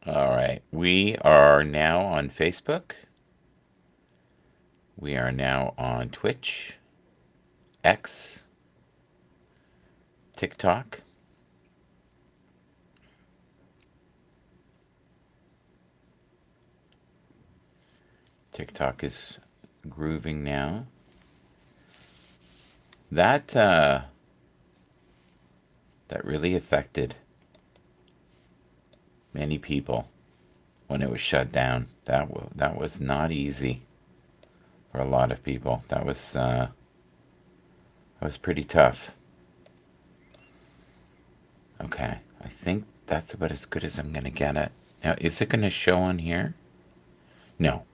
All right. We are now on Facebook. We are now on Twitch, X, TikTok. TikTok is grooving now. That that really affected many people when it was shut down. That was not easy for a lot of people. That was pretty tough. Okay, I think that's about as good as I'm gonna get it. Now, is it gonna show on here? No,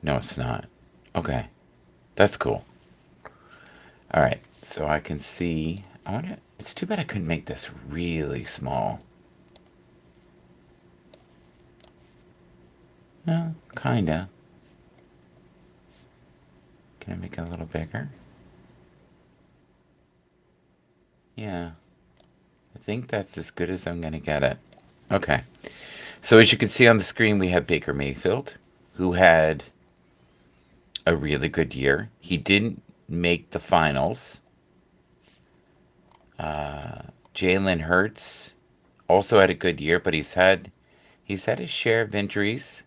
no, it's not. Okay, that's cool. All right, so I can see. I wonder. It's too bad I couldn't make this really small. No, kinda. Can I make it a little bigger? Yeah, I think that's as good as I'm gonna get it. Okay. So as you can see on the screen, we have Baker Mayfield, who had a really good year. He didn't make the finals. Jalen Hurts also had a good year, but he's had his share of injuries.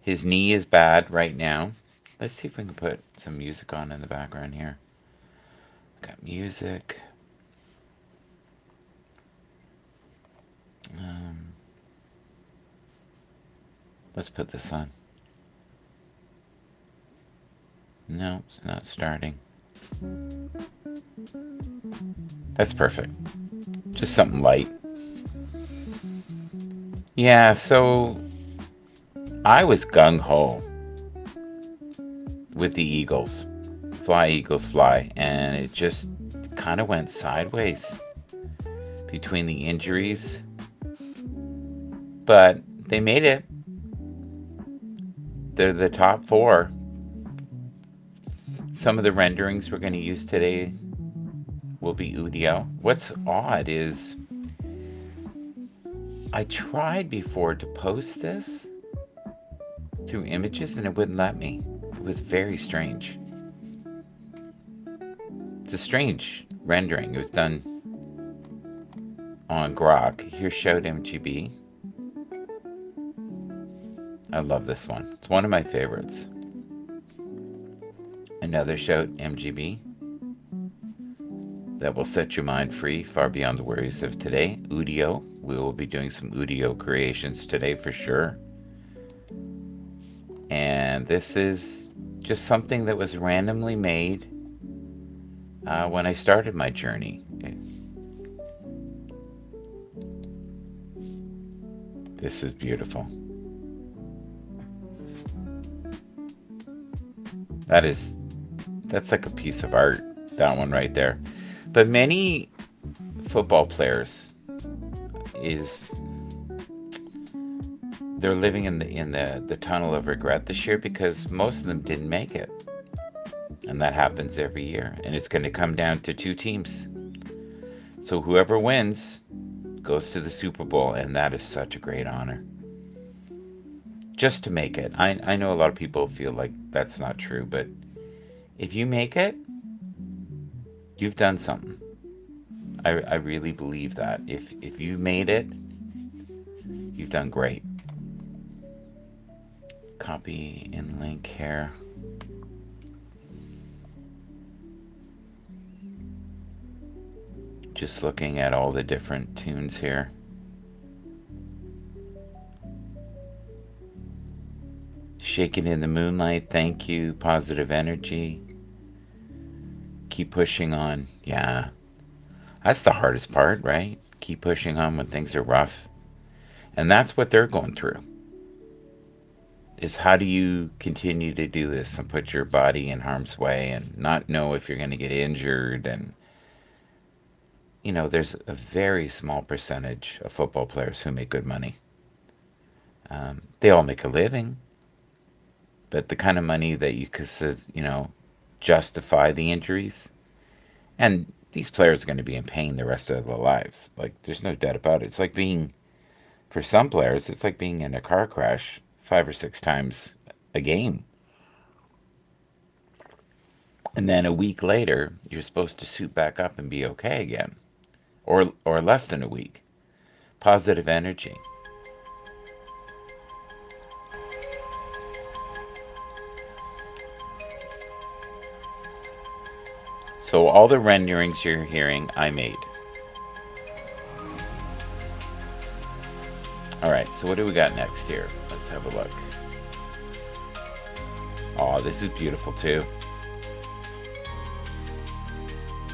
His knee is bad right now. Let's see if we can put some music on in the background here. Got music. Let's put this on. No, it's not starting. That's perfect. Just something light. Yeah, so I was gung ho with the Eagles. Fly, Eagles, fly. And it just kind of went sideways between the injuries. But they made it. They're the top four. Some of the renderings we're going to use today will be Udio. What's odd is I tried before to post this through images and it wouldn't let me. It was very strange. It's a strange rendering. It was done on Grok. Here's Shout MGB. I love this one. It's one of my favorites. Another Shout MGB that will set your mind free far beyond the worries of today. Udio. We will be doing some Udio creations today for sure. And this is just something that was randomly made when I started my journey. This is beautiful. That's like a piece of art, that one right there. But many football players is they're living in the tunnel of regret this year because most of them didn't make it. And that happens every year. And it's going to come down to two teams. So whoever wins goes to the Super Bowl, and that is such a great honor. Just to make it. I know a lot of people feel like that's not true, but if you make it, you've done something. I really believe that. If you made it, you've done great. Copy and link here. Just looking at all the different tunes here. Shaking in the Moonlight, thank you. Positive Energy. Keep pushing on. Yeah. That's the hardest part, right? Keep pushing on when things are rough. And that's what they're going through. Is how do you continue to do this and put your body in harm's way and not know if you're going to get injured? And there's a very small percentage of football players who make good money. They all make a living, but the kind of money that you could, justify the injuries, and these players are going to be in pain the rest of their lives. Like, there's no doubt about it. It's like being For some players, it's like being in a car crash 5 or 6 times a game. And then a week later, you're supposed to suit back up and be okay again. Or less than a week. Positive energy. So all the renderings you're hearing, I made. All right, so what do we got next here? Let's have a look. Oh, this is beautiful too.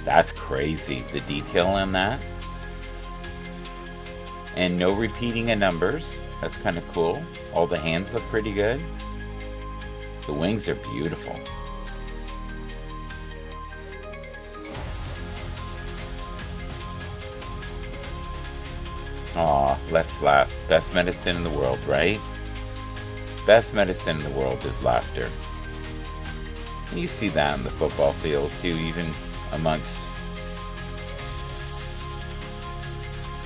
That's crazy. The detail in that. And no repeating of numbers. That's kind of cool. All the hands look pretty good. The wings are beautiful. Aw, let's laugh. Best medicine in the world, right? Best medicine in the world is laughter. And you see that in the football field too, even amongst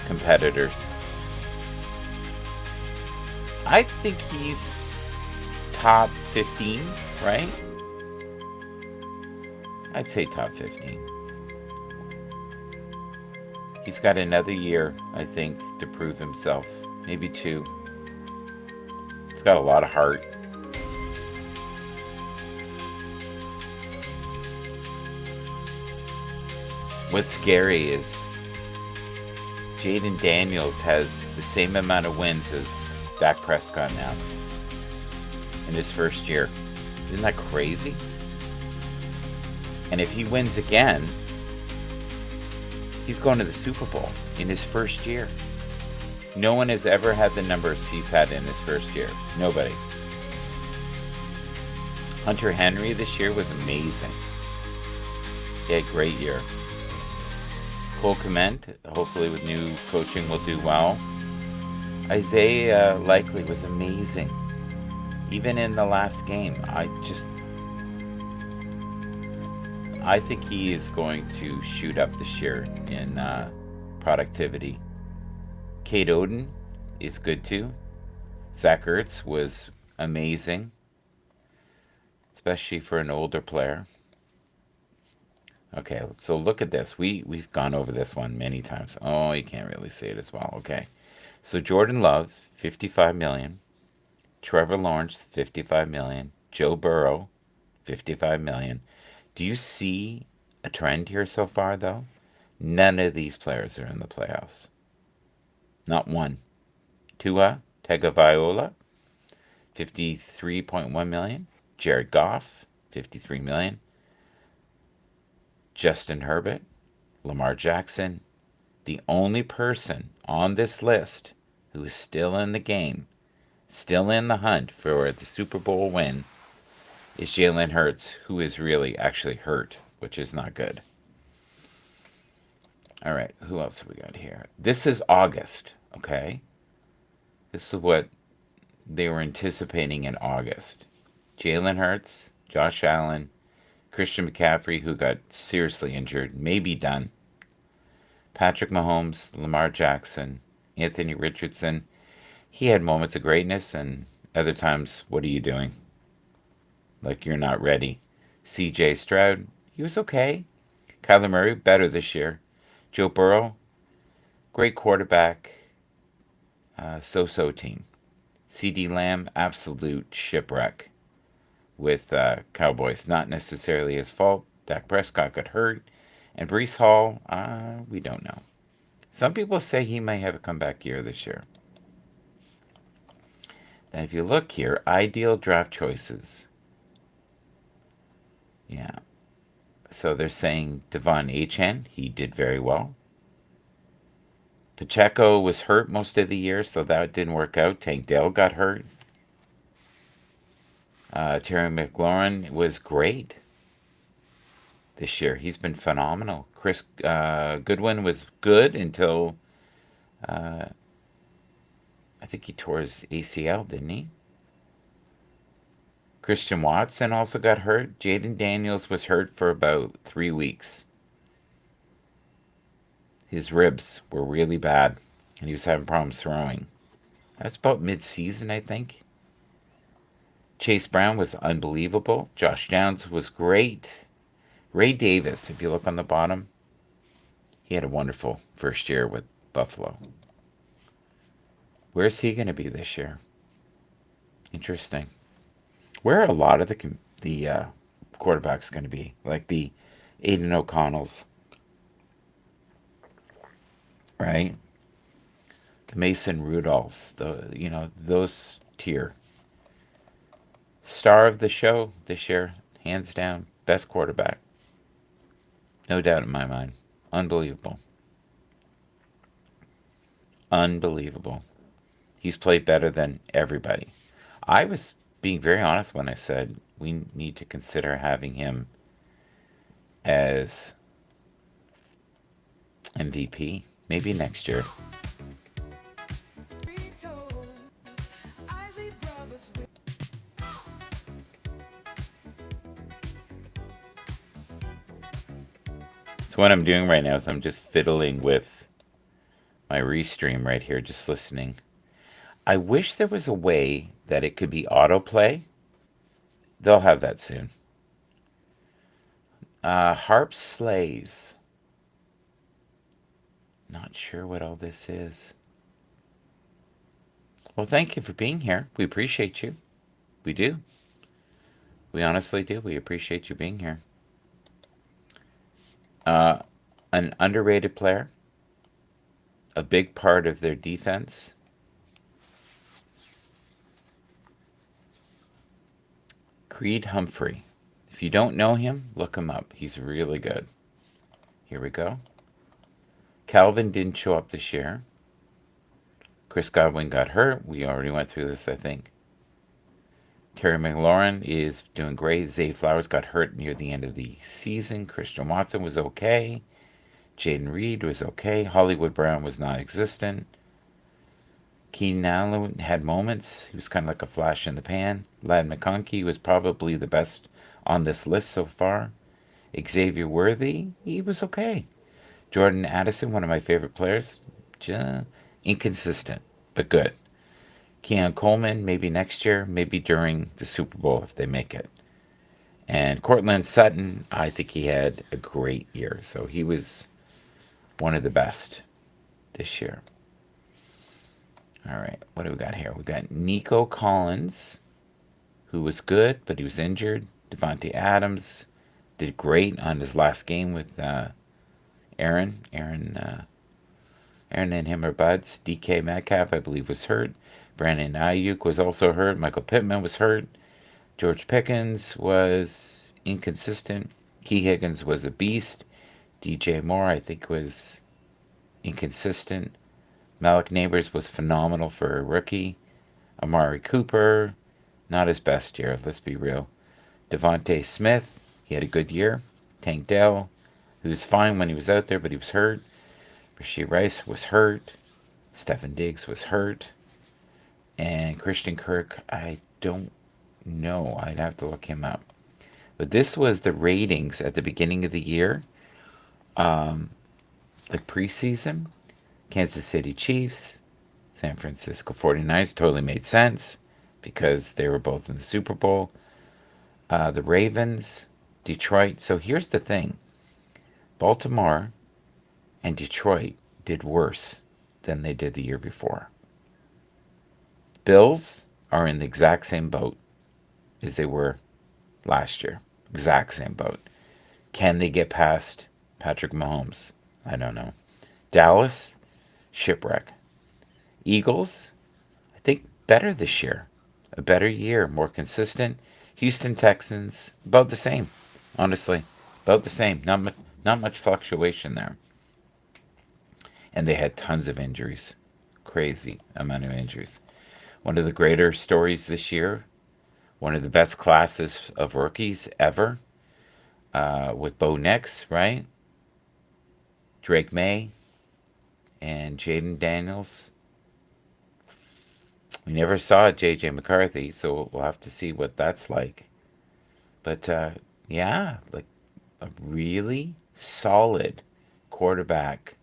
competitors. I think he's top 15, right? I'd say top 15. He's got another year, I think, to prove himself. Maybe two. He's got a lot of heart. What's scary is Jaden Daniels has the same amount of wins as Dak Prescott now in his first year. Isn't that crazy? And if he wins again, he's going to the Super Bowl in his first year. No one has ever had the numbers he's had in his first year. Nobody. Hunter Henry this year was amazing. He had a great year. Cole Kmet, hopefully with new coaching, will do well. Isaiah Likely was amazing. Even in the last game, I think he is going to shoot up this year in productivity. Kate Oden is good too. Zach Ertz was amazing, especially for an older player. Okay, so look at this. We've gone over this one many times. Oh, you can't really see it as well. Okay, so Jordan Love, 55 million. Trevor Lawrence, 55 million. Joe Burrow, 55 million. Do you see a trend here so far, though? None of these players are in the playoffs. Not one. Tua Tagovailoa, 53.1 million. Jared Goff, 53 million. Justin Herbert, Lamar Jackson. The only person on this list who is still in the game, still in the hunt for the Super Bowl win, is Jalen Hurts, who is really actually hurt, which is not good. All right, who else have we got here? This is August, okay? This is what they were anticipating in August. Jalen Hurts, Josh Allen, Christian McCaffrey, who got seriously injured, may be done. Patrick Mahomes, Lamar Jackson, Anthony Richardson. He had moments of greatness, and other times, what are you doing? Like you're not ready. C.J. Stroud, he was okay. Kyler Murray, better this year. Joe Burrow, great quarterback. So-so team. C.D. Lamb, absolute shipwreck with Cowboys. Not necessarily his fault. Dak Prescott got hurt. And Breece Hall, we don't know. Some people say he may have a comeback year this year. And if you look here, ideal draft choices. Yeah. So they're saying Devon Achane, he did very well. Pacheco was hurt most of the year, so that didn't work out. Tank Dell got hurt. Terry McLaurin was great this year. He's been phenomenal. Chris Goodwin was good until I think he tore his ACL, didn't he? Christian Watson also got hurt. Jaden Daniels was hurt for about 3 weeks. His ribs were really bad, and he was having problems throwing. That's about mid-season, I think. Chase Brown was unbelievable. Josh Downs was great. Ray Davis, if you look on the bottom, he had a wonderful first year with Buffalo. Where's he going to be this year? Interesting. Where are a lot of the quarterbacks going to be? Like the Aiden O'Connells, right? The Mason Rudolphs, those tier. Star of the show this year, hands down, best quarterback. No doubt in my mind. Unbelievable. Unbelievable. He's played better than everybody. I was being very honest when I said we need to consider having him as MVP maybe next year. So what I'm doing right now is I'm just fiddling with my restream right here, just listening. I wish there was a way that it could be autoplay. They'll have that soon. Harp Slays. Not sure what all this is. Well, thank you for being here. We appreciate you. We do. We honestly do. We appreciate you being here. Uh, an underrated player, a big part of their defense. Creed Humphrey. If you don't know him, look him up. He's really good. Here we go. Calvin didn't show up this year. Chris Godwin got hurt. We already went through this, I think. Terry McLaurin is doing great. Zay Flowers got hurt near the end of the season. Christian Watson was okay. Jaden Reed was okay. Hollywood Brown was non-existent. Keenan Allen had moments. He was kind of like a flash in the pan. Lad McConkey was probably the best on this list so far. Xavier Worthy, he was okay. Jordan Addison, one of my favorite players, inconsistent, but good. Keon Coleman, maybe next year, maybe during the Super Bowl if they make it. And Cortland Sutton, I think he had a great year. So he was one of the best this year. All right, what do we got here? We got Nico Collins, who was good, but he was injured. Devontae Adams did great on his last game with Aaron. Aaron and him are buds. DK Metcalf, I believe, was hurt. Brandon Ayuk was also hurt. Michael Pittman was hurt. George Pickens was inconsistent. Key Higgins was a beast. DJ Moore, I think, was inconsistent. Malik Neighbors was phenomenal for a rookie. Amari Cooper, not his best year, let's be real. Devontae Smith, he had a good year. Tank Dell, he was fine when he was out there, but he was hurt. Rashee Rice was hurt. Stefan Diggs was hurt. And Christian Kirk, I don't know. I'd have to look him up. But this was the ratings at the beginning of the year, like preseason. Kansas City Chiefs, San Francisco 49ers totally made sense because they were both in the Super Bowl. The Ravens, Detroit. So here's the thing. Baltimore and Detroit did worse than they did the year before. Bills are in the exact same boat as they were last year. Exact same boat. Can they get past Patrick Mahomes? I don't know. Dallas, shipwreck. Eagles, I think better this year. A better year, more consistent. Houston Texans, about the same, honestly. About the same. Not much fluctuation there. And they had tons of injuries. Crazy amount of injuries. One of the greater stories this year, one of the best classes of rookies ever, with Bo Nix, right? Drake May and Jaden Daniels. We never saw J.J. McCarthy, so we'll have to see what that's like. But yeah, like a really solid quarterback.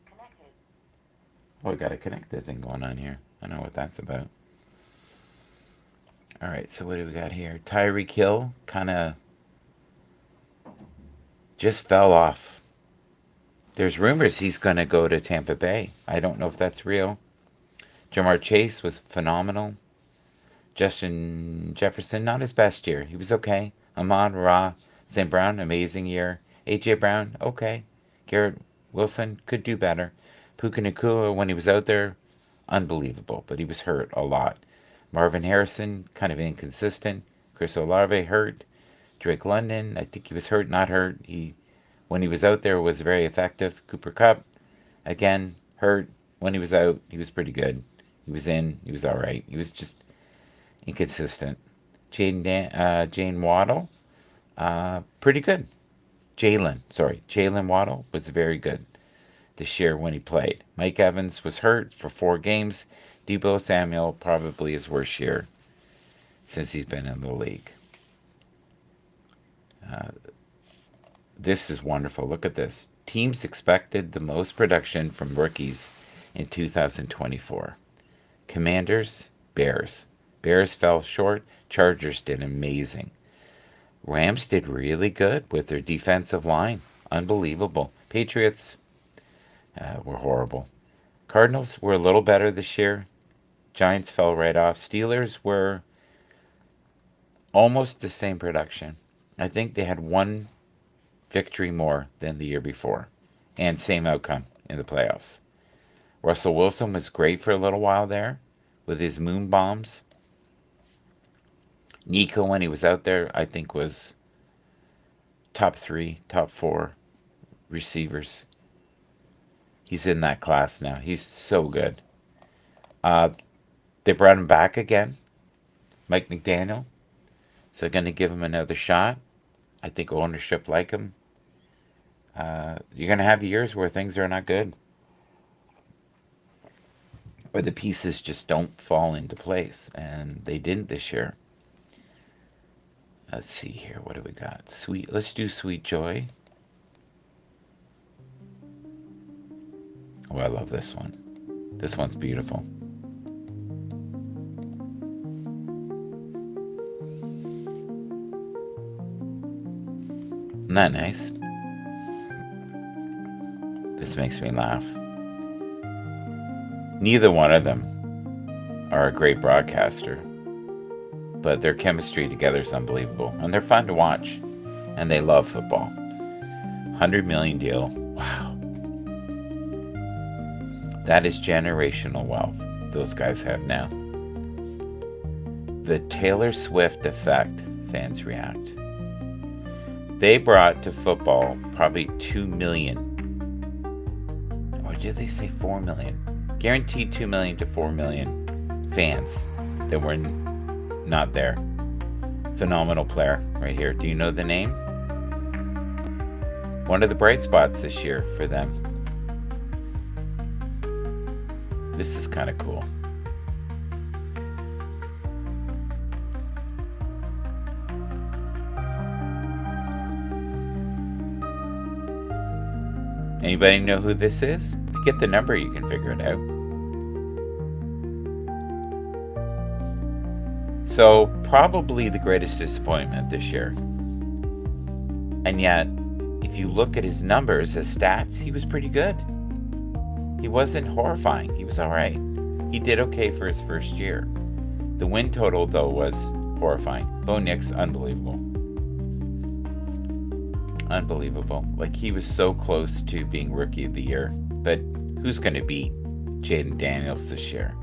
Oh, I got a connected thing going on here. I don't know what that's about. All right, so what do we got here? Tyreek Hill kind of just fell off. There's rumors he's going to go to Tampa Bay. I don't know if that's real. Jamar Chase was phenomenal. Justin Jefferson, not his best year. He was okay. Ahmad Ra, St. Brown, amazing year. A.J. Brown, okay. Garrett Wilson could do better. Puka Nacua, when he was out there, unbelievable, but he was hurt a lot. Marvin Harrison, kind of inconsistent. Chris Olave, hurt. Drake London, I think he was hurt, not hurt. When he was out there, was very effective. Cooper Kupp, again, hurt. When he was out, he was pretty good. He was in, he was all right. He was just inconsistent. Jane Waddle, pretty good. Jalen Waddle was very good this year when he played. Mike Evans was hurt for 4 games. Debo Samuel, probably his worst year since he's been in the league. This is wonderful. Look at this. Teams expected the most production from rookies in 2024. Commanders, Bears. Bears fell short. Chargers did amazing. Rams did really good with their defensive line. Unbelievable. Patriots were horrible. Cardinals were a little better this year. Giants fell right off. Steelers were almost the same production. I think they had one victory more than the year before, and same outcome in the playoffs. Russell Wilson was great for a little while there with his moon bombs. Nico, when he was out there, I think was top 3, top 4 receivers. He's in that class now. He's so good. They brought him back again, Mike McDaniel. So going to give him another shot. I think ownership like him. You're going to have years where things are not good, where the pieces just don't fall into place, and they didn't this year. Let's see here. What do we got? Let's do Sweet Joy. Oh, I love this one. This one's beautiful. Isn't that nice? This makes me laugh. Neither one of them are a great broadcaster, but their chemistry together is unbelievable, and they're fun to watch, and they love football. $100 million deal. Wow. That is generational wealth those guys have now. The Taylor Swift effect, fans react. They brought to football probably 2 million. Or did they say 4 million? Guaranteed 2 million to 4 million fans that were not there. Phenomenal player right here. Do you know the name? One of the bright spots this year for them. This is kind of cool. Anybody know who this is? If you get the number, you can figure it out. So, probably the greatest disappointment this year. And yet, if you look at his numbers, his stats, he was pretty good. He wasn't horrifying. He was all right. He did okay for his first year. The win total, though, was horrifying. Bo Nix, unbelievable. Unbelievable. Like, he was so close to being Rookie of the Year. But who's going to beat Jaden Daniels this year?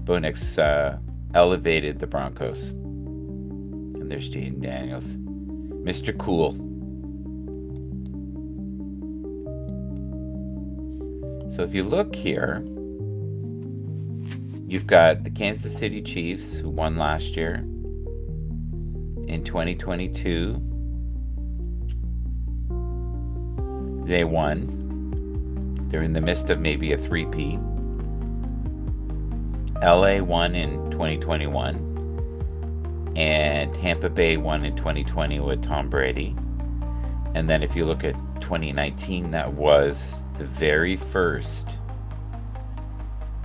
Bo Nix elevated the Broncos. And there's Jaden Daniels. Mr. Cool. So if you look here, you've got the Kansas City Chiefs, who won last year. In 2022, they won. They're in the midst of maybe a three-peat. LA won in 2021, and Tampa Bay won in 2020 with Tom Brady. And then if you look at 2019, that was the very first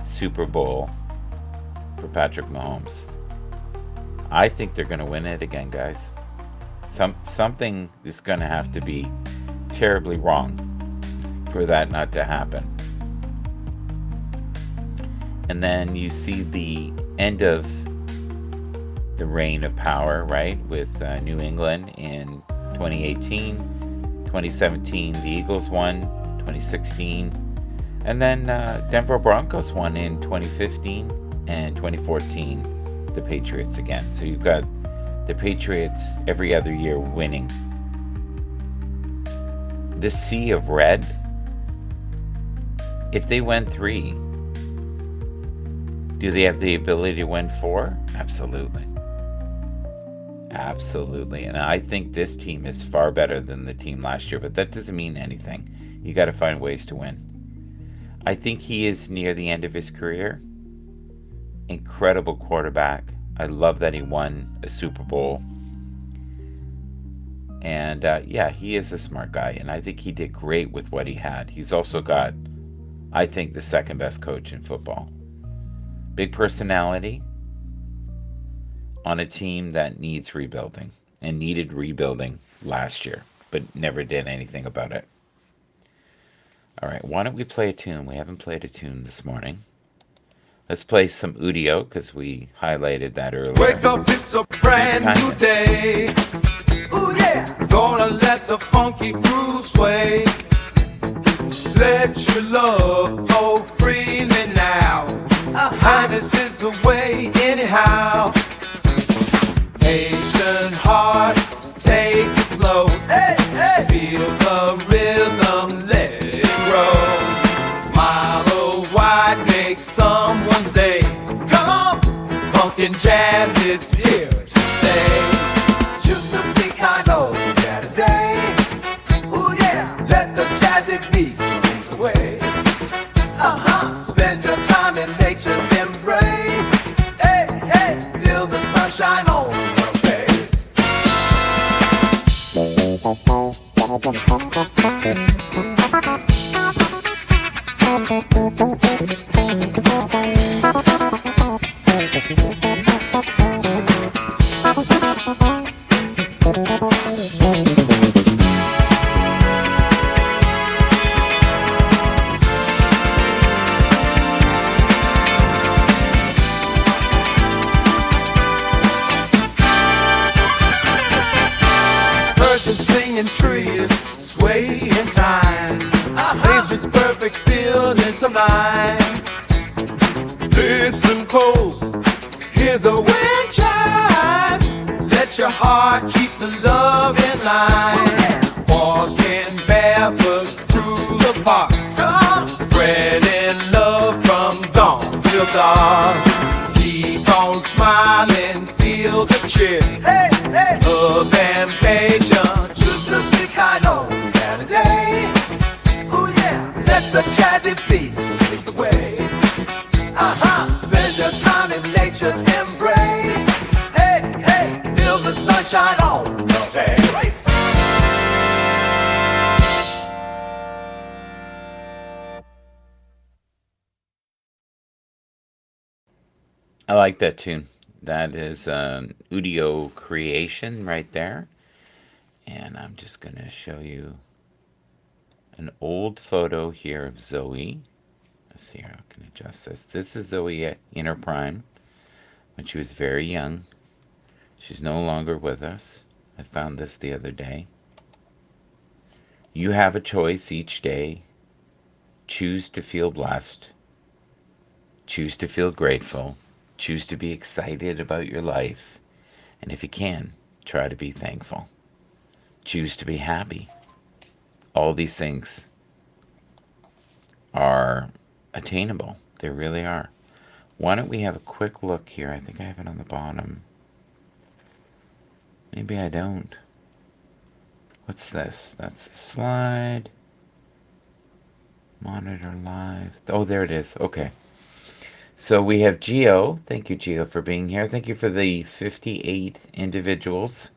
Super Bowl for Patrick Mahomes. I think they're going to win it again, guys. Something is going to have to be terribly wrong for that not to happen. And then you see the end of the reign of power, right, with New England in 2018, 2017 the Eagles won, 2016, and then Denver Broncos won in 2015, and 2014 the Patriots again. So you've got the Patriots every other year winning. The sea of red, if they win 3, do they have the ability to win 4? Absolutely. Absolutely. And I think this team is far better than the team last year, but that doesn't mean anything. You got to find ways to win. I think he is near the end of his career. Incredible quarterback. I love that he won a Super Bowl. And yeah, he is a smart guy, and I think he did great with what he had. He's also got, I think, the second best coach in football. Big personality on a team that needs rebuilding and needed rebuilding last year, but never did anything about it. All right, why don't we play a tune? We haven't played a tune this morning. Let's play some Udio because we highlighted that earlier. Wake up, it's a brand new day. Ooh yeah, gonna let the funky groove sway. Let your love flow freely now. This is the way anyhow. Patient hearts, take it slow. Hey, hey. Feel the rhythm, let it grow. Smile wide, make someone's day. Come on, funk and jazz is here to stay. Just a Chicago, Saturday. Ooh yeah, let the jazzy beats lead the way. Spend your time in nature's embrace. Hey, hey, feel the sunshine on your face. Trees sway in time. It's just perfect feelings of mine. Listen close, hear the wind chime. Let your heart keep the love in line. Walking barefoot through the park, spreading love from dawn till dark. Keep on smiling, feel the cheer. Hey, hey. Love and patience. I know Saturday. Ooh yeah, let the jazzy beats lead the way. Spend your time in nature's embrace. Hey, hey, feel the sunshine on your face. I like that tune. That is an Udio creation right there. And I'm just going to show you an old photo here of Zoe. Let's see how I can adjust this. This is Zoe in her prime when she was very young. She's no longer with us. I found this the other day. You have a choice each day. Choose to feel blessed. Choose to feel grateful. Choose to be excited about your life. And if you can, try to be thankful. Choose to be happy. All these things are attainable. They really are. Why don't we have a quick look here? I think I have it on the bottom. Maybe I don't. What's this? That's the slide. Monitor live. Oh, there it is. Okay. So we have Geo. Thank you, Geo, for being here. Thank you for the 58 individuals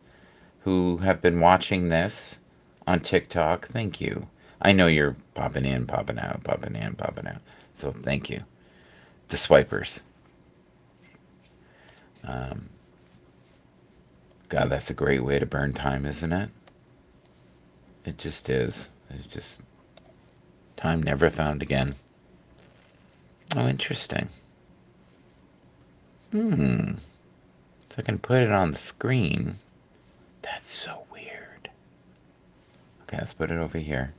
who have been watching this on TikTok. Thank you. I know you're popping in, popping out, popping in, popping out. So thank you. The swipers. God, that's a great way to burn time, isn't it? It just is. It's just time never found again. Oh, interesting. So I can put it on the screen. That's so weird. Okay, let's put it over here.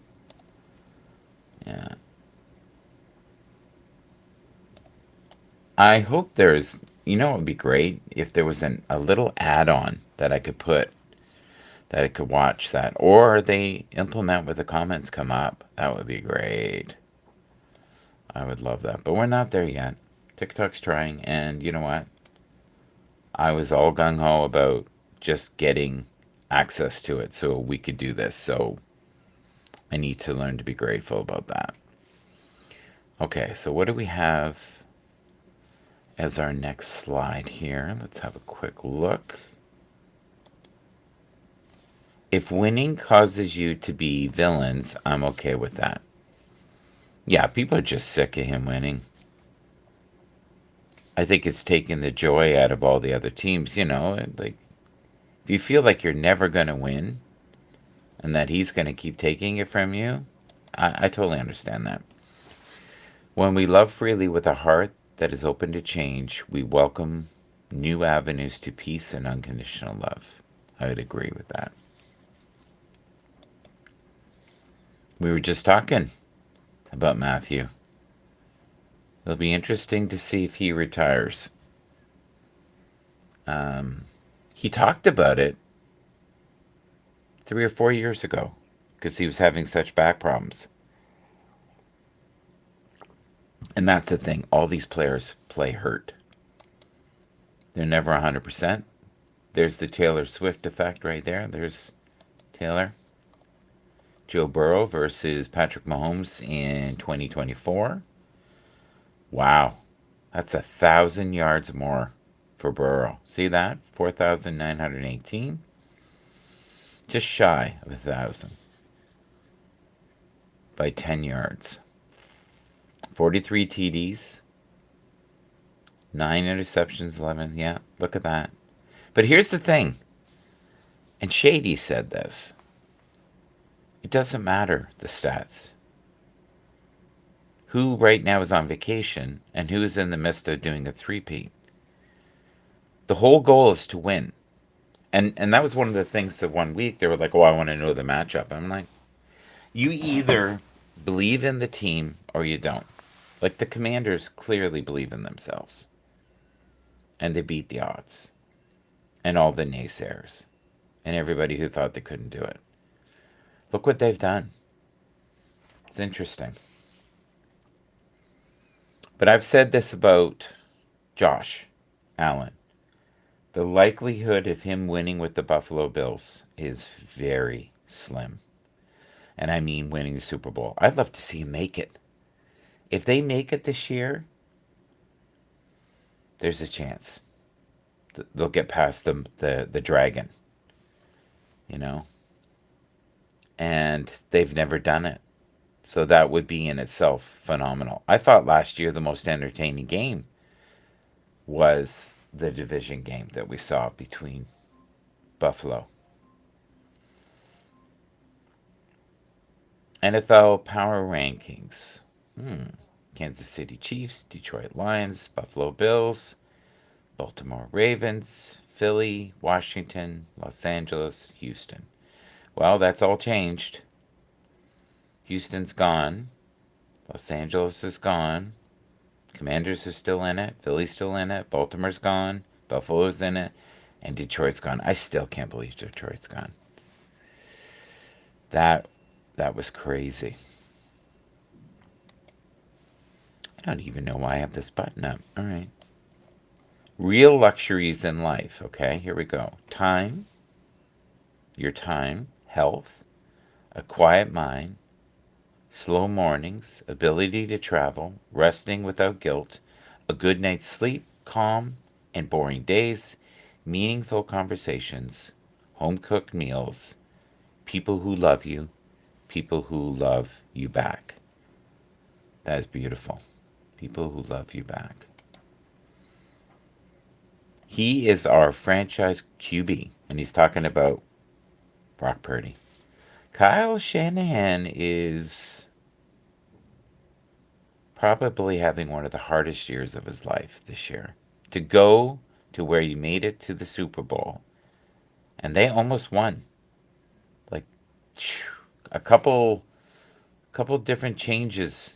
Yeah. I hope there's, you know, it would be great if there was a little add-on that I could put, that I could watch that, or they implement where the comments come up. That would be great. I would love that, but we're not there yet. TikTok's trying, and you know what? I was all gung ho about just getting access to it so we could do this. So I need to learn to be grateful about that. Okay, so what do we have as our next slide here? Let's have a quick look. If winning causes you to be villains, I'm okay with that. Yeah, people are just sick of him winning. I think it's taking the joy out of all the other teams, you know, like if you feel like you're never going to win and that he's going to keep taking it from you, I totally understand that. When we love freely with a heart that is open to change, we welcome new avenues to peace and unconditional love. I would agree with that. We were just talking about Matthew. It'll be interesting to see if he retires. He talked about it 3 or 4 years ago because he was having such back problems. And that's the thing. All these players play hurt. They're never 100%. There's the Taylor Swift effect right there. There's Taylor. Joe Burrow versus Patrick Mahomes in 2024. Wow. That's 1,000 yards more for Burrow. See that? 4,918. Just shy of 1,000 by 10 yards. 43 TDs. 9 interceptions, 11. Yeah, look at that. But here's the thing. And Shady said this. It doesn't matter, the stats. Who right now is on vacation and who is in the midst of doing a three-peat. The whole goal is to win. And that was one of the things that 1 week they were like, oh, I want to know the matchup. I'm like, you either believe in the team or you don't. Like the Commanders clearly believe in themselves. And they beat the odds. And all the naysayers. And everybody who thought they couldn't do it. Look what they've done. It's interesting. But I've said this about Josh Allen. The likelihood of him winning with the Buffalo Bills is very slim. And I mean winning the Super Bowl. I'd love to see him make it. If they make it this year, there's a chance. They'll get past the dragon. You know? And they've never done it. So that would be in itself phenomenal. I thought last year the most entertaining game was the division game that we saw between Buffalo. NFL Power Rankings. Kansas City Chiefs, Detroit Lions, Buffalo Bills, Baltimore Ravens, Philly, Washington, Los Angeles, Houston. Well, that's all changed. Houston's gone. Los Angeles is gone. Commanders are still in it. Philly's still in it. Baltimore's gone. Buffalo's in it. And Detroit's gone. I still can't believe Detroit's gone. That was crazy. I don't even know why I have this button up. All right. Real luxuries in life. Okay, here we go. Time. Your time. Health. A quiet mind. Slow mornings, ability to travel, resting without guilt, a good night's sleep, calm and boring days, meaningful conversations, home-cooked meals, people who love you, people who love you back. That is beautiful. People who love you back. He is our franchise QB. And he's talking about Brock Purdy. Kyle Shanahan is probably having one of the hardest years of his life this year. To go to where he made it to the Super Bowl, and they almost won. Like a couple different changes,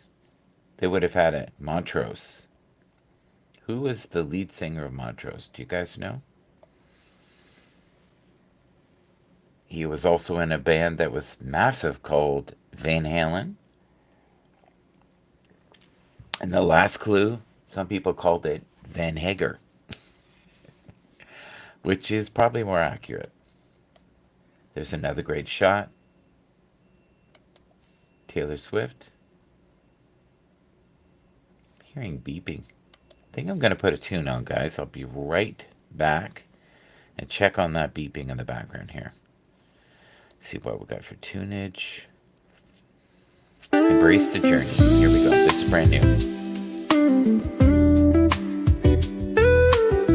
they would have had it. Montrose. Who was the lead singer of Montrose? Do you guys know? He was also in a band that was massive called Van Halen. And the last clue, some people called it Van Hager, which is probably more accurate. There's another great shot. Taylor Swift. Hearing beeping. I think I'm going to put a tune on, guys. I'll be right back and check on that beeping in the background here. See what we got for tunage. Embrace the journey. Here we go. This is brand new.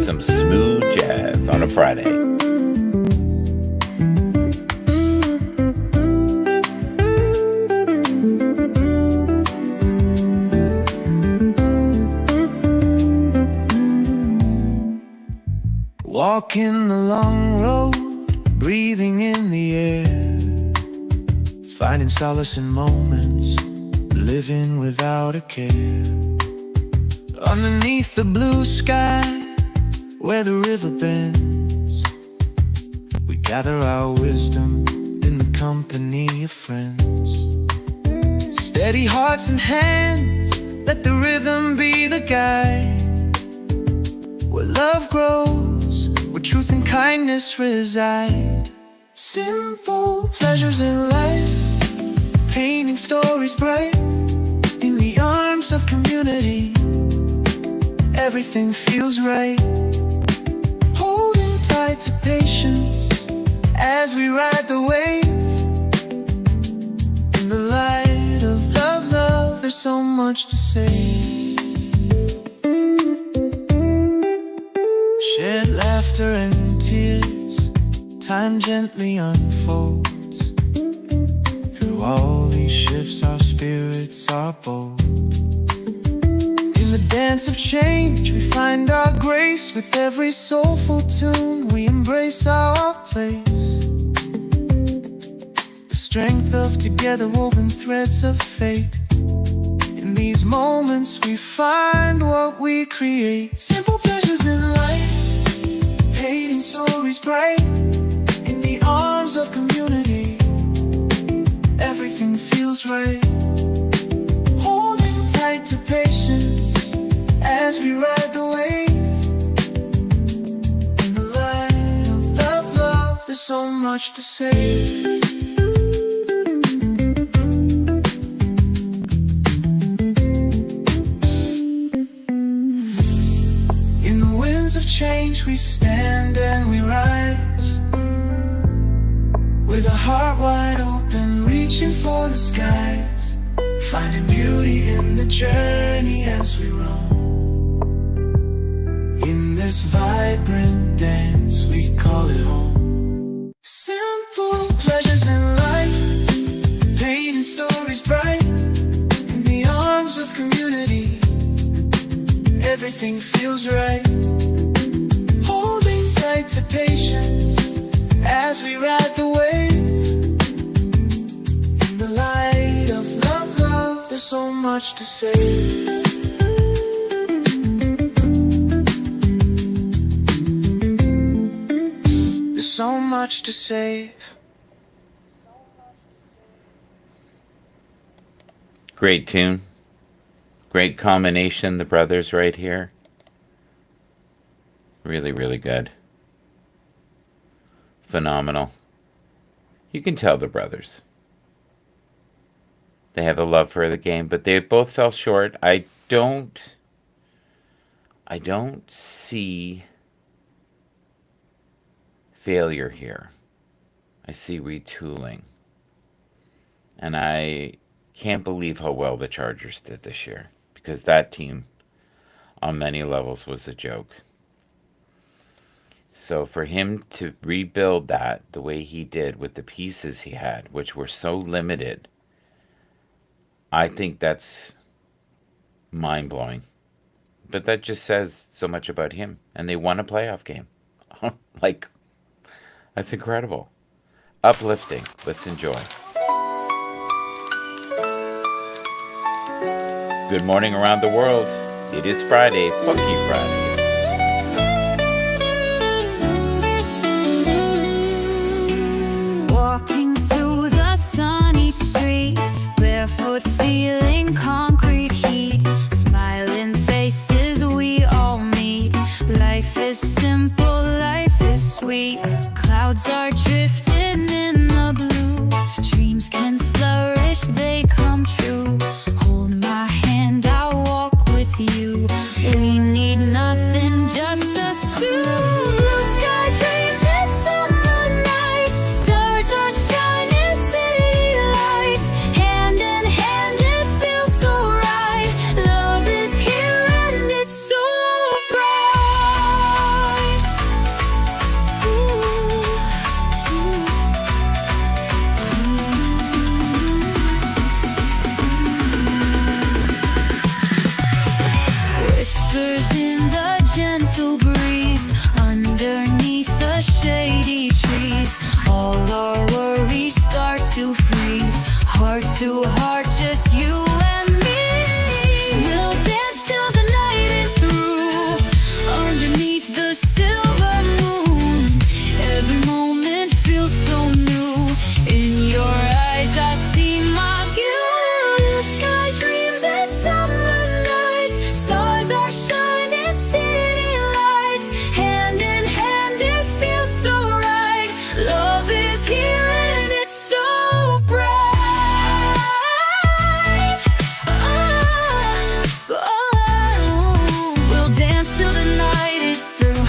Some smooth jazz on a Friday. Walking the long road, breathing in the air, finding solace in moments, living without a care. Underneath the blue sky, where the river bends, we gather our wisdom in the company of friends. Steady hearts and hands, let the rhythm be the guide. Where love grows, where truth and kindness reside. Simple pleasures in life, painting stories bright. In the arms of community, everything feels right. Holding tight to patience as we ride the wave. In the light of love, there's so much to say. Shared laughter and tears, time gently unfolds. Through all these shifts, our spirits are bold. In the dance of change, we find our grace. With every soulful tune, we embrace our place. The strength of together woven threads of fate. In these moments, we find what we create. Simple pleasures in life, painting stories bright. In the arms of community, everything feels right. Holding tight to patience as we ride the wave. In the light of love, there's so much to say. In the winds of change, we stand and we rise. With a heart wide open, reaching for the skies. Finding beauty in the journey as we roam. In this vibrant dance, we call it home. Simple pleasures in life, painting stories bright. In the arms of community, everything feels right. Holding tight to patience as we ride the wave. In the light of love, there's so much to say. There's so much to save. Great tune. Great combination, the brothers right here. Really, really good. Phenomenal. You can tell the brothers. They have a love for the game, but they both fell short. I don't see failure here. I see retooling. And I can't believe how well the Chargers did this year, because that team on many levels was a joke. So for him to rebuild that the way he did with the pieces he had, which were so limited, I think that's mind blowing. But that just says so much about him. And they won a playoff game. Like, that's incredible. Uplifting. Let's enjoy. Good morning around the world. It is Friday, Funky Friday. Walking through the sunny street, barefoot feeling concrete heat, smiling faces we all meet. Life is simple, life is sweet. Clouds are drifting in the blue. Dreams can flourish, they come true. Hold my hand, I'll walk with you. We need nothing, just us two. Blue sky dreams and summer nights. Stars are shining, city lights. Hand in hand, it feels so right. Love is here and it's so bright. Whispers in the gentle breeze, underneath the shady trees. All our worries start to freeze, heart to heart, just you and me. We'll dance till the night is through, underneath the silver moon. Every moment feels so new. In your eyes I see my view. Sky dreams and summer nights. Stars are shining, city lights. Hand in hand, it feels so right. Love is here and it's so bright. We'll dance till the night is through,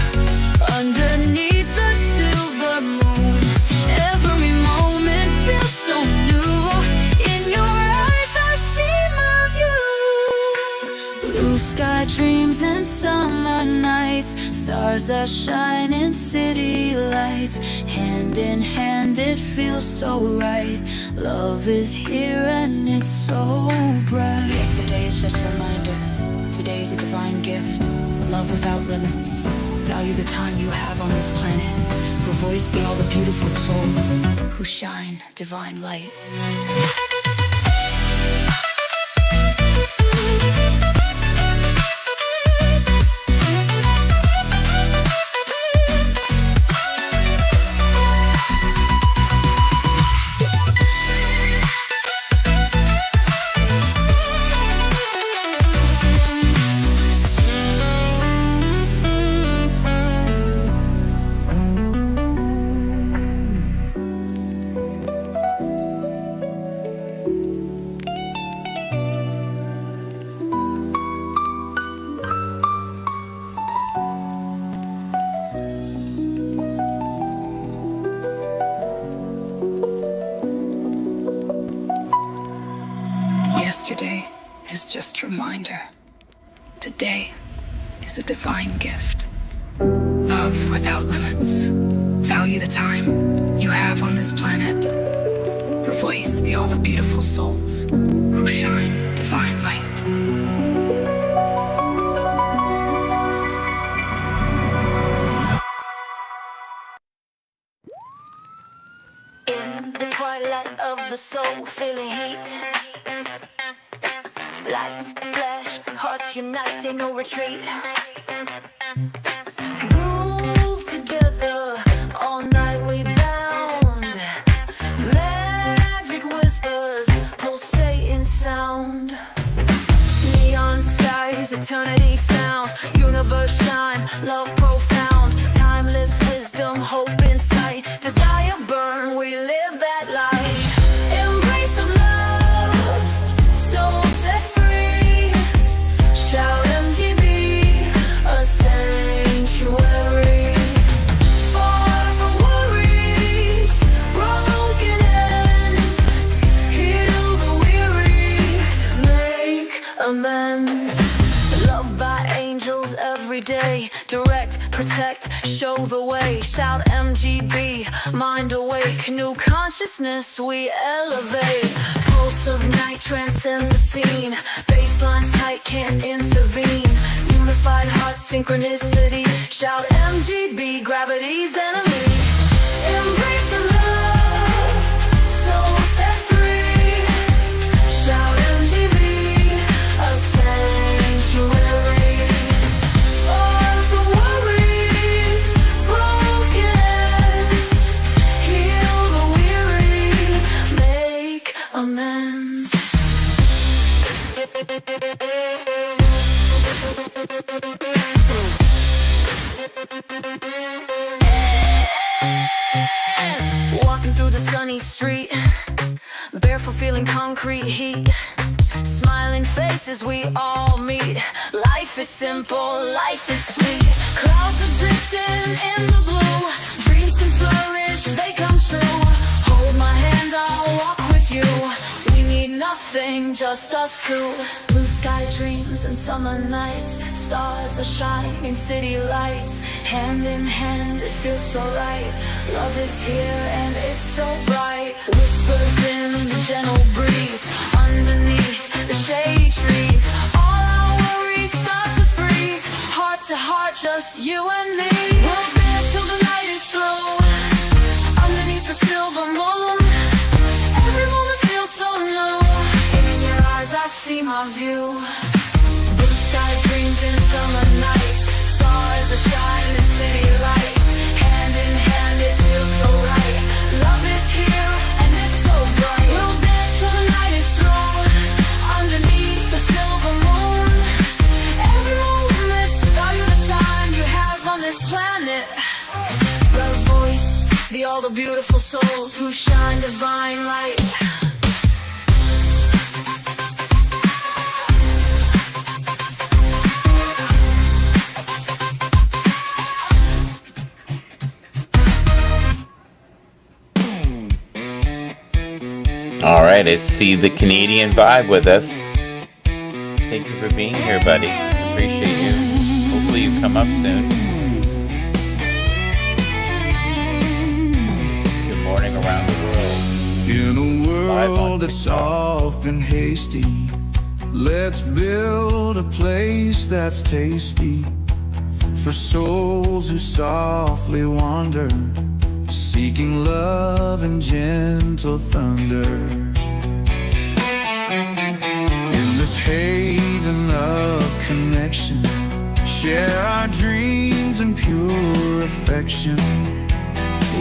underneath the silver moon. Every moment feels so new. In your eyes I see my view. Blue sky dreams and summer nights. Stars are shining, city lights. Hand in hand, it feels so right. Love is here and it's so bright. Yesterday is just a reminder. Today is a divine gift. Love without limits. Value the time you have on this planet. Revoice the all the beautiful souls who shine divine light. Yesterday is just a reminder. Today is a divine gift. Love without limits. Value the time you have on this planet. Revoice the all the beautiful souls who shine divine light. In the twilight of the soul, feeling heat. Lights flash, hearts unite, ain't no retreat. Move together, all night we bound. Magic whispers, pulsating sound. Neon skies, eternity found. Universe shine, love profound. Timeless wisdom, hope in sight. Desire burn, we live that light. Embrace of love, soul set free. Shout MGB, a sanctuary. Far from worries, broken ends. Heal the weary, make amends. Loved by angels every day. Direct protect, show the way. Shout MGB, mind awake. New consciousness we elevate. Pulse of night transcend the scene. Baselines tight, can't intervene. Unified heart synchronicity. Shout MGB, gravity's enemy. Embrace the love, soul set free. Shout MGB, a sanctuary. Far from worries, brokenness. Heal the weary, make amends. Walking through the sunny street, barefoot feeling concrete heat. Smiling faces we all meet. Life is simple, life is sweet. Clouds are drifting in the blue. Dreams can flourish, they come true. Hold my hand, I'll walk with you. We need nothing, just us two. Blue sky dreams and summer nights. Stars are shining, city lights. Hand in hand, it feels so right. Love is here and it's so bright. Whispers in the gentle breeze. Underneath the shady trees. All our worries start to freeze. Heart to heart, just you and me. We'll dance till the night is through. Underneath the silver moon. Every moment feels so new. In your eyes I see my view. Blue sky dreams in summer nights. Stars are shining, city lights. Hand in hand, it feels so right. Love is here and it's so bright. We'll dance till the night is through. Underneath the silver moon. Every moment, value the time you have on this planet. Love voice, all the beautiful souls who shine divine light. All right, I see the Canadian vibe with us. Thank you for being here, buddy. Appreciate you. Hopefully you come up soon. Good morning around the world. In a Live on world that's soft and hasty, let's build a place that's tasty for souls who softly wander, seeking love and gentle thunder. In this haven of connection, share our dreams and pure affection,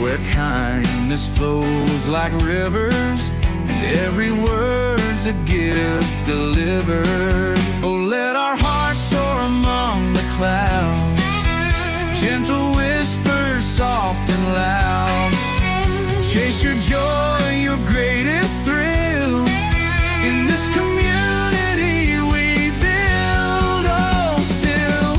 where kindness flows like rivers and every word's a gift delivered. Oh, let our hearts soar among the clouds, gentle whispers soft and loud. Chase your joy, your greatest thrill. In this community we build, oh still.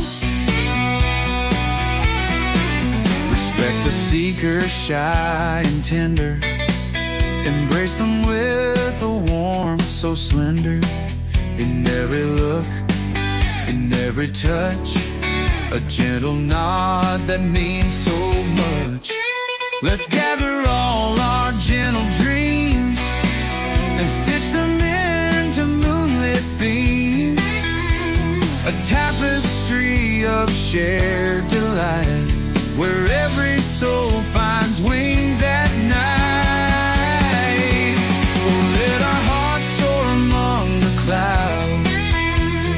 Respect the seeker, shy and tender. Embrace them with a warmth so slender. In every look, in every touch, a gentle nod that means so much. Let's gather all our gentle dreams and stitch them into moonlit beams, a tapestry of shared delight, where every soul finds wings at night. Oh, let our hearts soar among the clouds,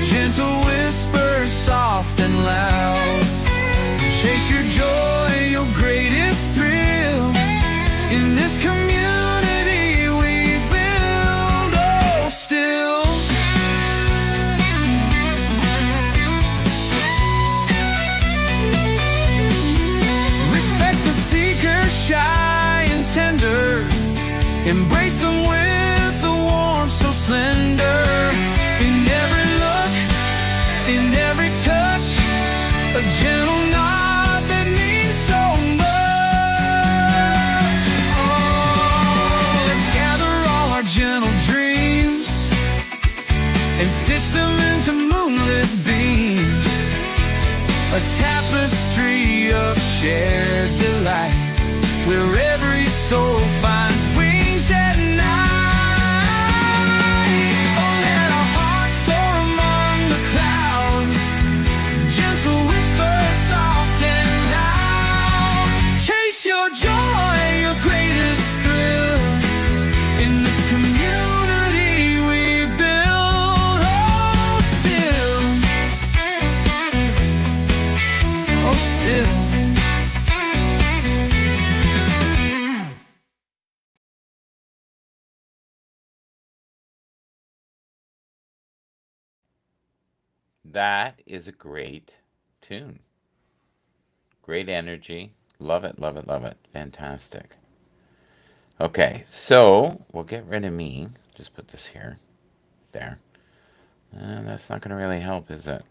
gentle whispers soft and loud. Chase your joy, your greatest thrill. In this community we build, oh still. Respect the seeker, shy and tender. Embrace them with the warmth so slender. In every look, in every touch, a gentle nod that means so much. Oh, let's gather all our gentle dreams and stitch them into moonlit beams, a a tapestry of shared delight, where every soul finds wings at night. Oh, let our hearts soar among the clouds, gentle whispers soft and loud. Chase your joy, your greatest thrill, in this community we build. Oh, still, oh, still. That is a great tune. Great energy. Love it, love it, love it. Fantastic. Okay, so we'll get rid of me. Just put this here. There. That's not going to really help, is it?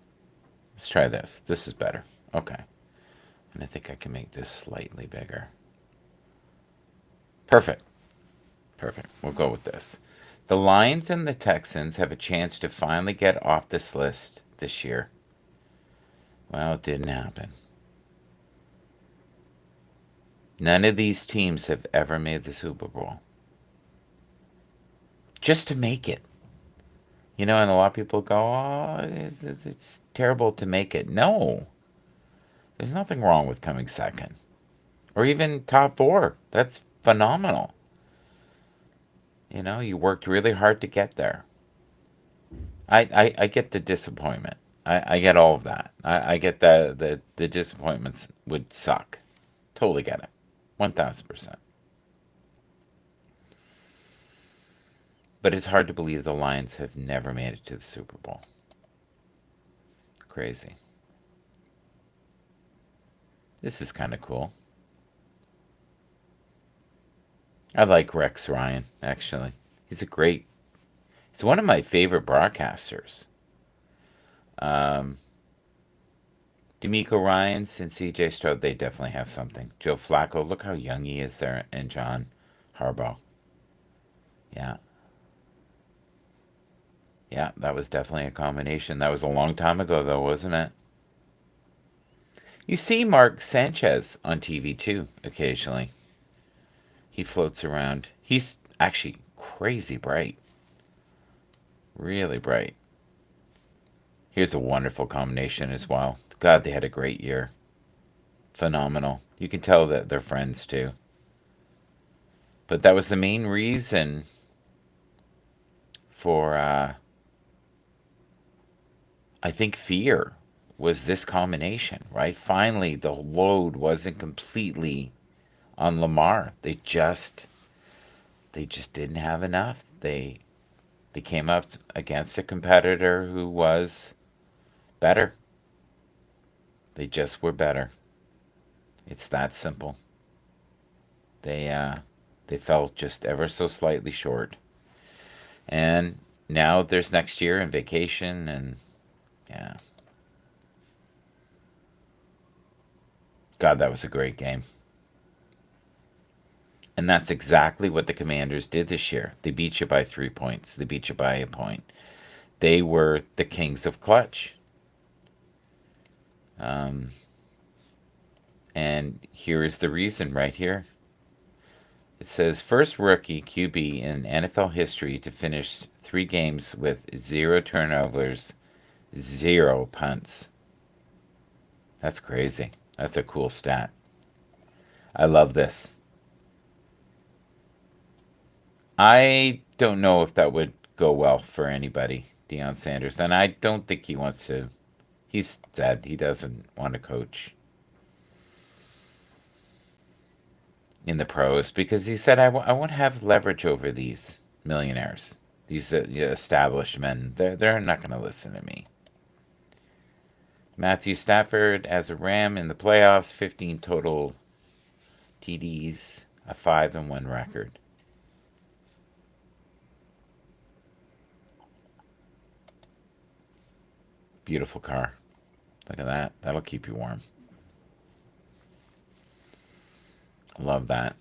Let's try this. This is better. Okay. And I think I can make this slightly bigger. Perfect. Perfect. We'll go with this. The Lions and the Texans have a chance to finally get off this list this year. Well, it didn't happen. None of these teams have ever made the Super Bowl. Just to make it. You know, and a lot of people go, oh, it's terrible to make it. No. There's nothing wrong with coming second. Or even top four. That's phenomenal. You know, you worked really hard to get there. I get the disappointment. I get all of that. I get the disappointments would suck. Totally get it. 1,000%. But it's hard to believe the Lions have never made it to the Super Bowl. Crazy. This is kind of cool. I like Rex Ryan, actually. He's one of my favorite broadcasters. D'Amico Ryans and CJ Stroud, they definitely have something. Joe Flacco, look how young he is there, and John Harbaugh. Yeah. Yeah, that was definitely a combination. That was a long time ago, though, wasn't it? You see Mark Sanchez on TV, too, occasionally. He floats around. He's actually crazy bright. Really bright. Here's a wonderful combination as well. God, they had a great year. Phenomenal. You can tell that they're friends, too. But that was the main reason for, I think, fear was this combination, right? Finally, the load wasn't completely on Lamar. They just didn't have enough. They came up against a competitor who was better. They just were better. It's that simple. They fell just ever so slightly short. And now there's next year and vacation and yeah. God, that was a great game. And that's exactly what the Commanders did this year. They beat you by 3 points. They beat you by a point. They were the kings of clutch. And here is the reason right here. It says, first rookie QB in NFL history to finish 3 games with 0 turnovers, 0 punts. That's crazy. That's a cool stat. I love this. I don't know if that would go well for anybody, Deion Sanders. And I don't think he wants to. He's said he doesn't want to coach in the pros because he said, I won't have leverage over these millionaires, these established men. They're not going to listen to me. Matthew Stafford as a Ram in the playoffs, 15 total TDs, a 5-1 record. Beautiful car. Look at that. That'll keep you warm. Love that.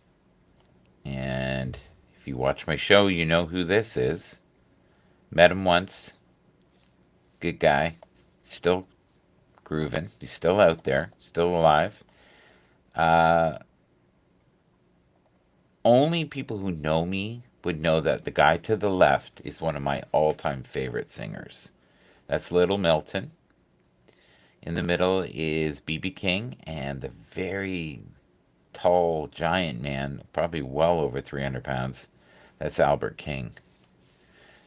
And if you watch my show, you know who this is. Met him once. Good guy. Still grooving. He's still out there, still alive. Uh, Only people who know me would know that the guy to the left is one of my all-time favorite singers. That's Little Milton. In the middle is B.B. King, and the very tall giant man, probably well over 300 pounds, that's Albert King.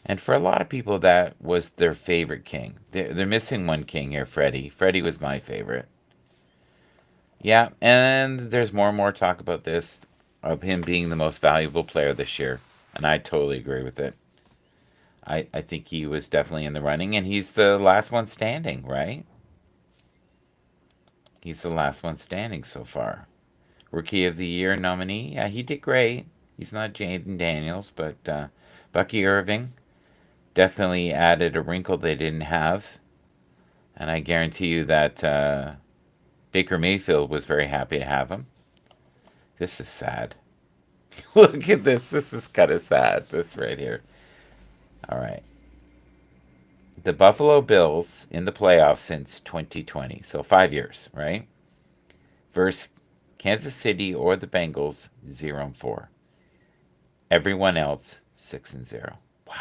And for a lot of people, that was their favorite King. They're missing one King here, Freddie. Freddie was my favorite. Yeah, and there's more and more talk about this, of him being the most valuable player this year. And I totally agree with it. I think he was definitely in the running, and he's the last one standing, right? He's the last one standing so far. Rookie of the Year nominee, yeah, he did great. He's not Jaden Daniels, but Bucky Irving definitely added a wrinkle they didn't have. And I guarantee you that Baker Mayfield was very happy to have him. This is sad. Look at this. This is kind of sad. This right here. All right. The Buffalo Bills in the playoffs since 2020. So 5 years, right? Versus Kansas City or the Bengals, 0-4. Everyone else, 6-0. Wow.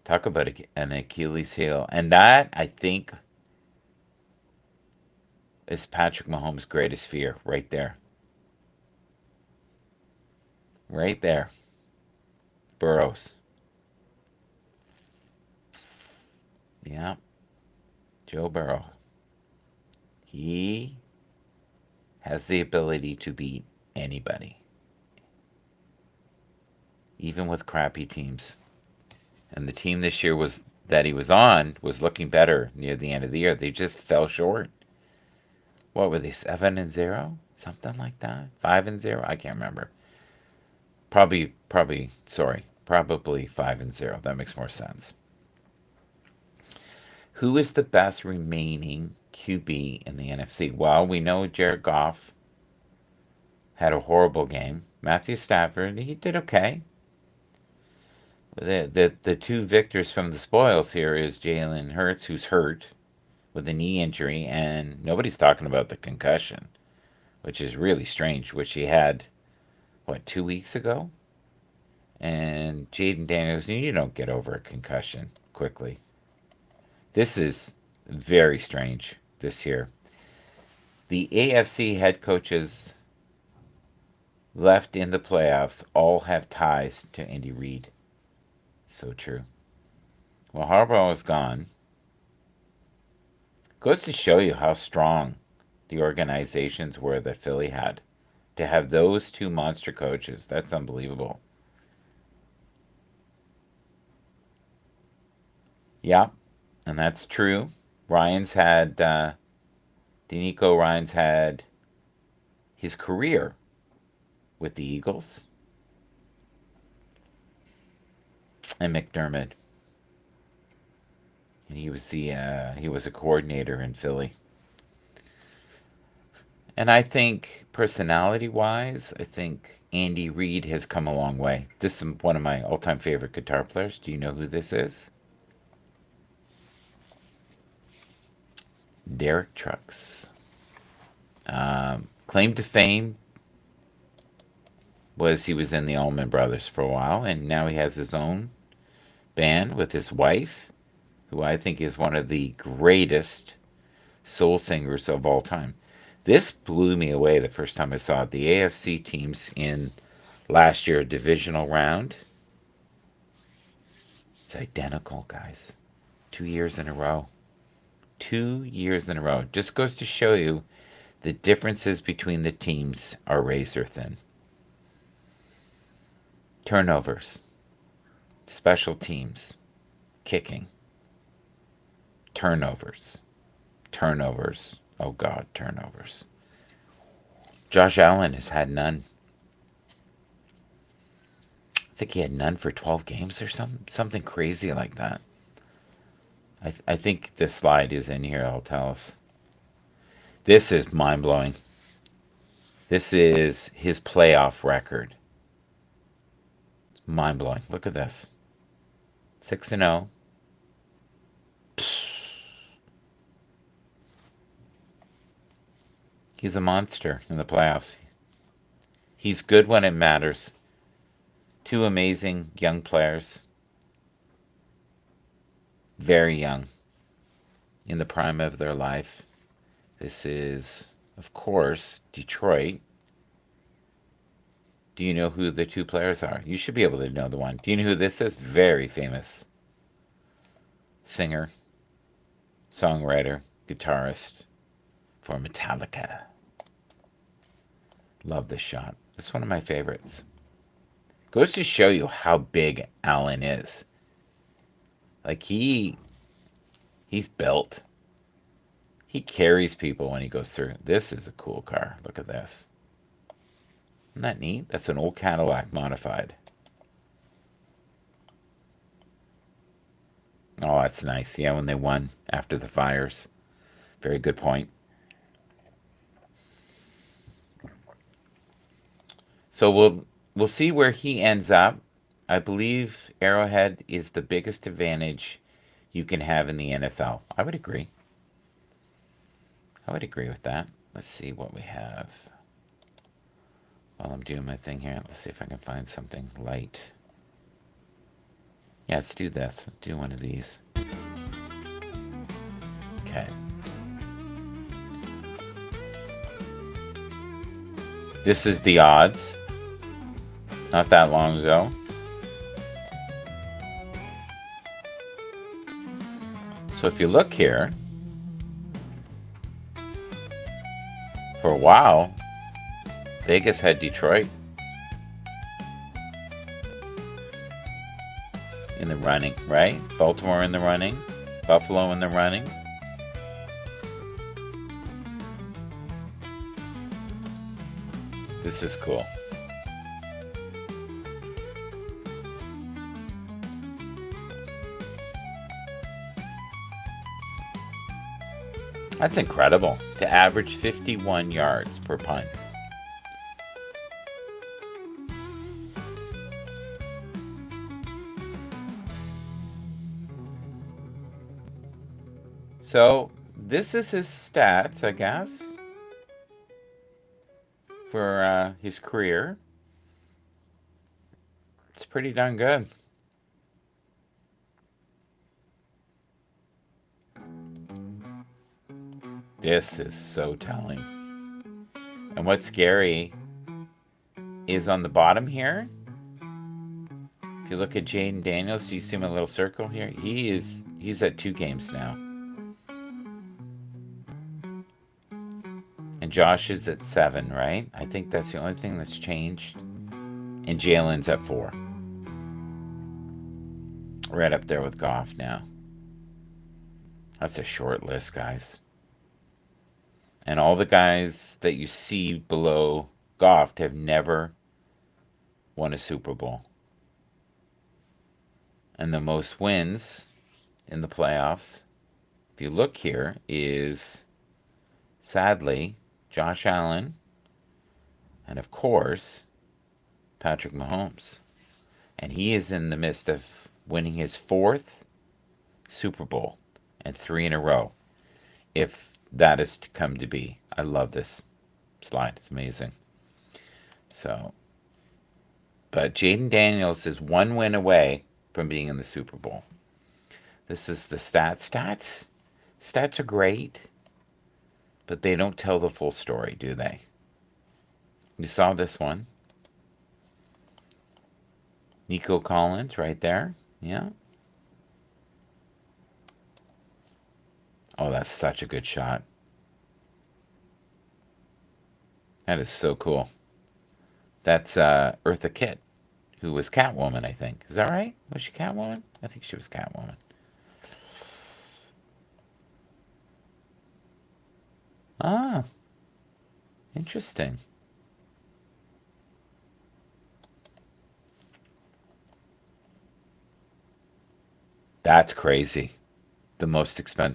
Talk about an Achilles heel. And that, I think, is Patrick Mahomes' greatest fear right there. Right there. Burrows. Yeah. Joe Burrow. He has the ability to beat anybody. Even with crappy teams. And the team this year was that he was on was looking better near the end of the year. They just fell short. What were they, 7-0? Something like that? 5-0? I can't remember. Probably 5-0. That makes more sense. Who is the best remaining QB in the NFC? Well, we know Jared Goff had a horrible game. Matthew Stafford, he did okay. The two victors from the spoils here is Jalen Hurts, who's hurt with a knee injury, and nobody's talking about the concussion, which is really strange, which he had, 2 weeks ago? And Jaden Daniels, you don't get over a concussion quickly. This is very strange this year. The AFC head coaches left in the playoffs all have ties to Andy Reid. So true. Well, Harbaugh is gone. Goes to show you how strong the organizations were that Philly had. To have those two monster coaches, that's unbelievable. Yeah, and that's true. D'Amico Ryans had his career with the Eagles. And McDermott. And he was a coordinator in Philly. And I think personality-wise, I think Andy Reid has come a long way. This is one of my all-time favorite guitar players. Do you know who this is? Derek Trucks. Claim to fame was he was in the Allman Brothers for a while, and now he has his own band with his wife, who I think is one of the greatest soul singers of all time. This blew me away the first time I saw it. The AFC teams in last year divisional round. It's identical, guys. 2 years in a row. 2 years in a row. Just goes to show you the differences between the teams are razor thin. Turnovers. Special teams. Kicking. Turnovers. Oh God, turnovers. Josh Allen has had none. I think he had none for 12 games or something crazy like that. I think this slide is in here. I'll tell us. This is mind-blowing. This is his playoff record. Mind-blowing. Look at this. 6-0. He's a monster in the playoffs. He's good when it matters. Two amazing young players. Very young. In the prime of their life. This is, of course, Detroit. Do you know who the two players are? You should be able to know the one. Do you know who this is? Very famous singer, songwriter, guitarist for Metallica. Love this shot. It's one of my favorites. Goes to show you how big Alan is. Like he's built. He carries people when he goes through. This is a cool car. Look at this. Isn't that neat? That's an old Cadillac modified. Oh, that's nice. Yeah, when they won after the fires. Very good point. So we'll see where he ends up. I believe Arrowhead is the biggest advantage you can have in the NFL. I would agree. I would agree with that. Let's see what we have. While I'm doing my thing here, let's see if I can find something light. Yeah, let's do this. Let's do one of these. Okay. This is the odds. Not that long ago. So if you look here, for a while, Vegas had Detroit in the running, right? Baltimore in the running, Buffalo in the running. This is cool. That's incredible. To average 51 yards per punt. So, this is his stats, I guess, for his career. It's pretty darn good. This is so telling. And what's scary is on the bottom here. If you look at Jaden Daniels, do you see my little circle here? He's at 2 games now. And Josh is at 7, right? I think that's the only thing that's changed. And Jalen's at 4. Right up there with Goff now. That's a short list, guys. And all the guys that you see below Goff have never won a Super Bowl. And the most wins in the playoffs, if you look here, is sadly Josh Allen and, of course, Patrick Mahomes. And he is in the midst of winning his 4th Super Bowl and 3 in a row. If that is to come to be. I love this slide. It's amazing. So, but Jaden Daniels is 1 win away from being in the Super Bowl. This is the stats. Stats are great, but they don't tell the full story, do they? You saw this one. Nico Collins right there. Yeah. Oh, that's such a good shot. That is so cool. That's Eartha Kitt, who was Catwoman, I think. Is that right? Was she Catwoman? I think she was Catwoman. Ah, interesting. That's crazy. The most expensive